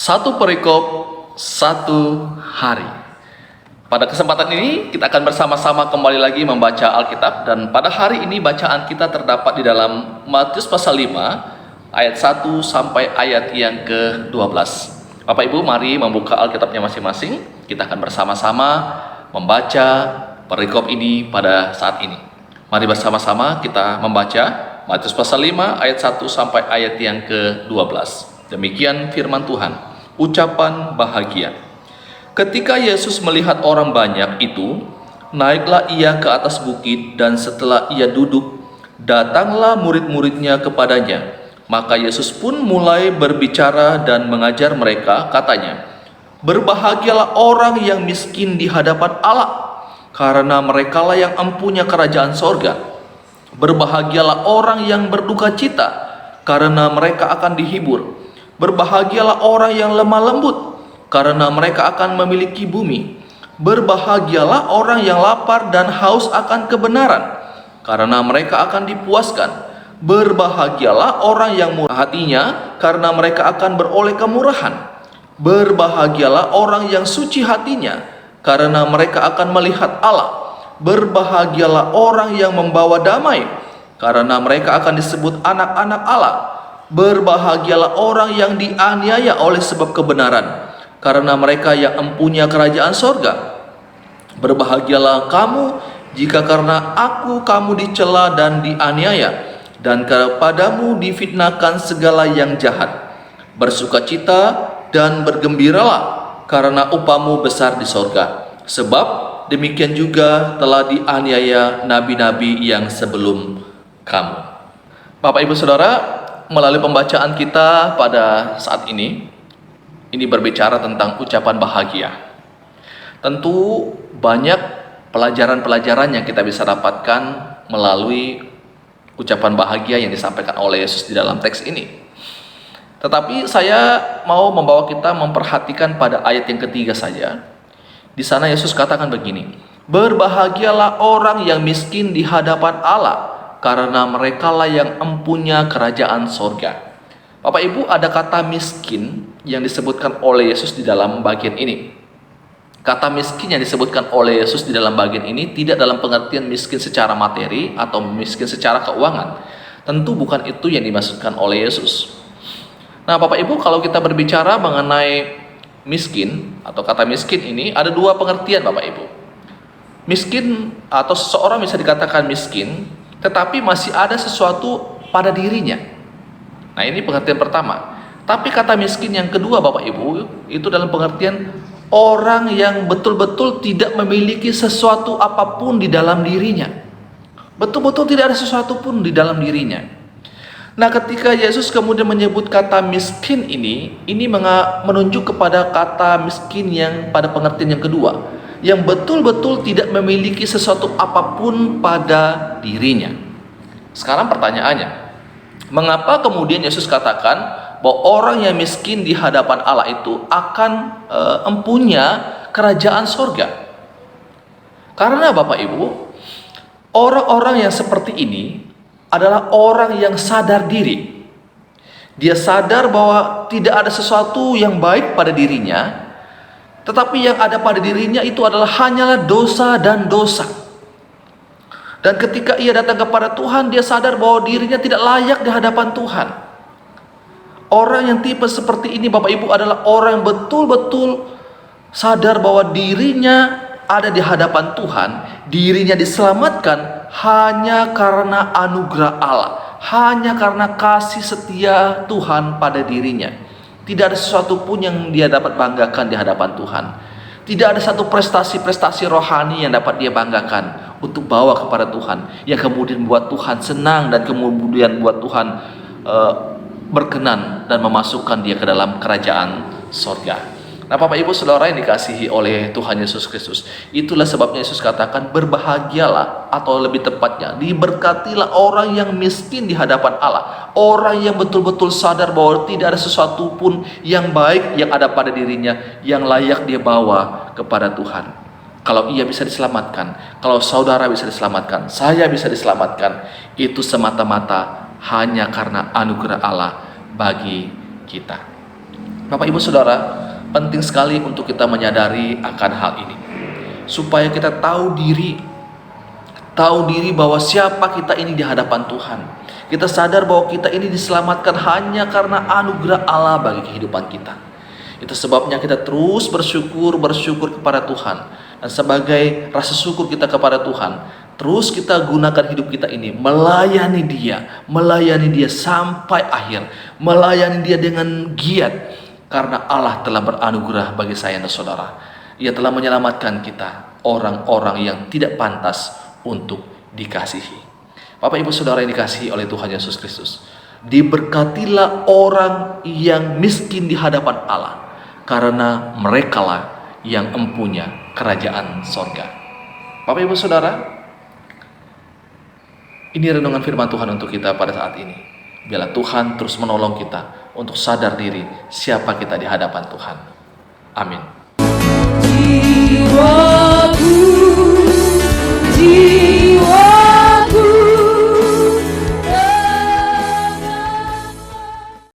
Satu perikop, satu hari. Pada kesempatan ini kita akan bersama-sama kembali lagi membaca Alkitab. Dan pada hari ini bacaan kita terdapat di dalam Matius pasal 5 ayat 1 sampai ayat yang ke-12. Bapak Ibu, mari membuka Alkitabnya masing-masing. Kita akan bersama-sama membaca perikop ini pada saat ini. Mari bersama-sama kita membaca Matius pasal 5 ayat 1 sampai ayat yang ke-12. Demikian firman Tuhan. Ucapan bahagia. Ketika Yesus melihat orang banyak itu, naiklah ia ke atas bukit, dan setelah ia duduk, datanglah murid-muridnya kepadanya. Maka Yesus pun mulai berbicara dan mengajar mereka, katanya, "Berbahagialah orang yang miskin di hadapan Allah, karena merekalah yang empunya kerajaan sorga. Berbahagialah orang yang berduka cita, karena mereka akan dihibur. Berbahagialah orang yang lemah lembut, karena mereka akan memiliki bumi. Berbahagialah orang yang lapar dan haus akan kebenaran, karena mereka akan dipuaskan. Berbahagialah orang yang murah hatinya, karena mereka akan beroleh kemurahan. Berbahagialah orang yang suci hatinya, karena mereka akan melihat Allah. Berbahagialah orang yang membawa damai, karena mereka akan disebut anak-anak Allah. Berbahagialah orang yang dianiaya oleh sebab kebenaran, karena mereka yang empunya kerajaan sorga. Berbahagialah kamu jika karena aku kamu dicela dan dianiaya, dan kepadamu difitnahkan segala yang jahat. Bersukacita dan bergembiralah, karena upahmu besar di sorga. Sebab demikian juga telah dianiaya nabi-nabi yang sebelum kamu." Bapak Ibu Saudara, melalui pembacaan kita pada saat ini berbicara tentang ucapan bahagia. Tentu banyak pelajaran-pelajaran yang kita bisa dapatkan melalui ucapan bahagia yang disampaikan oleh Yesus di dalam teks ini. Tetapi saya mau membawa kita memperhatikan pada ayat yang ketiga saja. Di sana Yesus katakan begini, "Berbahagialah orang yang miskin di hadapan Allah, karena merekalah yang empunya kerajaan sorga." Bapak Ibu, ada kata miskin yang disebutkan oleh Yesus di dalam bagian ini. Kata miskin yang disebutkan oleh Yesus di dalam bagian ini tidak dalam pengertian miskin secara materi atau miskin secara keuangan. Tentu bukan itu yang dimaksudkan oleh Yesus. Nah, Bapak Ibu, kalau kita berbicara mengenai miskin atau kata miskin ini, ada dua pengertian Bapak Ibu. Miskin atau seseorang bisa dikatakan miskin, tetapi masih ada sesuatu pada dirinya. Nah, ini pengertian pertama. Tapi kata miskin yang kedua Bapak Ibu, itu dalam pengertian orang yang betul-betul tidak memiliki sesuatu apapun di dalam dirinya. Betul-betul tidak ada sesuatu pun di dalam dirinya. Nah, ketika Yesus kemudian menyebut kata miskin ini menunjuk kepada kata miskin yang pada pengertian yang kedua, yang betul-betul tidak memiliki sesuatu apapun pada dirinya. Sekarang pertanyaannya, mengapa kemudian Yesus katakan bahwa orang yang miskin di hadapan Allah itu akan empunya kerajaan sorga? Karena Bapak Ibu, orang-orang yang seperti ini adalah orang yang sadar diri. Dia sadar bahwa tidak ada sesuatu yang baik pada dirinya, tetapi yang ada pada dirinya itu adalah hanyalah dosa dan dosa. Dan ketika ia datang kepada Tuhan, dia sadar bahwa dirinya tidak layak di hadapan Tuhan. Orang yang tipe seperti ini Bapak Ibu adalah orang yang betul-betul sadar bahwa dirinya ada di hadapan Tuhan, dirinya diselamatkan hanya karena anugerah Allah, hanya karena kasih setia Tuhan pada dirinya. Tidak ada sesuatu pun yang dia dapat banggakan di hadapan Tuhan. Tidak ada satu prestasi-prestasi rohani yang dapat dia banggakan untuk bawa kepada Tuhan, yang kemudian buat Tuhan senang dan kemudian buat Tuhan berkenan dan memasukkan dia ke dalam kerajaan sorga. Nah, Bapak Ibu Saudara yang dikasihi oleh Tuhan Yesus Kristus, itulah sebabnya Yesus katakan berbahagialah, atau lebih tepatnya diberkatilah orang yang miskin di hadapan Allah. Orang yang betul-betul sadar bahwa tidak ada sesuatu pun yang baik yang ada pada dirinya yang layak dia bawa kepada Tuhan. Kalau ia bisa diselamatkan, kalau saudara bisa diselamatkan, saya bisa diselamatkan, itu semata-mata hanya karena anugerah Allah bagi kita. Bapak Ibu Saudara, penting sekali untuk kita menyadari akan hal ini, supaya kita tahu diri bahwa siapa kita ini di hadapan Tuhan. Kita sadar bahwa kita ini diselamatkan hanya karena anugerah Allah bagi kehidupan kita. Itu sebabnya kita terus bersyukur kepada Tuhan. Dan sebagai rasa syukur kita kepada Tuhan, terus kita gunakan hidup kita ini melayani Dia sampai akhir, melayani Dia dengan giat, karena Allah telah beranugerah bagi saya dan saudara. Ia telah menyelamatkan kita, orang-orang yang tidak pantas untuk dikasihi. Bapak Ibu Saudara yang dikasihi oleh Tuhan Yesus Kristus, diberkatilah orang yang miskin di hadapan Allah, karena merekalah yang empunya kerajaan sorga. Bapak Ibu Saudara, ini renungan firman Tuhan untuk kita pada saat ini. Biarlah Tuhan terus menolong kita untuk sadar diri siapa kita di hadapan Tuhan. Amin.